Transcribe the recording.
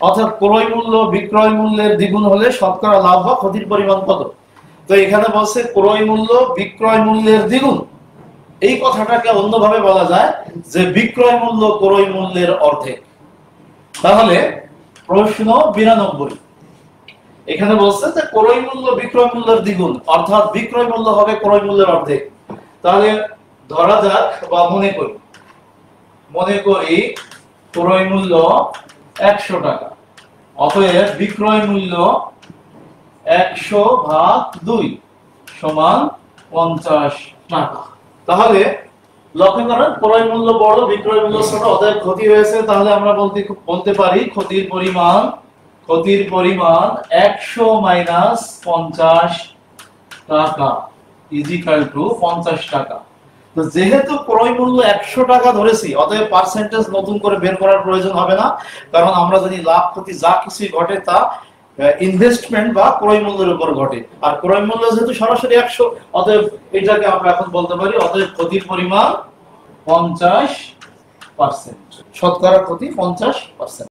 অর্থাৎ ক্রয় মূল্য বিক্রয় মূল্যের দ্বিগুণ হলে শতকরা লাভ বা ক্ষতির পরিমাণ কত। তো এখানে বলছে ক্রয় মূল্য বিক্রয় মূল্যের দ্বিগুণ। এই কথাটাকে অন্যভাবে বলা যায় যে বিক্রয় মূল্য ক্রয় মূল্যের অর্ধেক। তাহলে প্রশ্ন 92, এখানে বলছে যে ক্রয় মূল্য বিক্রয় মূল্যের দ্বিগুণ, অর্থাৎ বিক্রয় মূল্য হবে ক্রয় মূল্যের অর্ধেক। তাহলে ধরা যাক বা মনে করি ক্রয় মূল্য 100 টাকা, অতএব বিক্রয় মূল্য 100/2 সমান 50 টাকা। তাহলে লক্ষ্য করেন ক্রয় মূল্য বড় বিক্রয় মূল্য ছোট, অতএব ক্ষতি হয়েছে। তাহলে আমরা বলতে পারি ক্ষতির পরিমাণ 100 মাইনাস 50 টাকা ইজিক্যাল টু 50 টাকা। তো যেহেতু ক্রয় মূল্য 100 টাকা ধরেছি, অতএব পার্সেন্টেজ নতুন করে বের করার প্রয়োজন হবে না, কারণ আমরা জানি লাভ ক্ষতি যা কিছুই ঘটে তা ইনভেস্টমেন্ট বা ক্রয় মূল্যের উপর ঘটে। আর ক্রয় মূল্য যেহেতু সরাসরি 100, অতএব এটাকে আমরা এখন বলতে পারি অতএব ক্ষতির পরিমাণ 50%, শতকরা ক্ষতি 50%।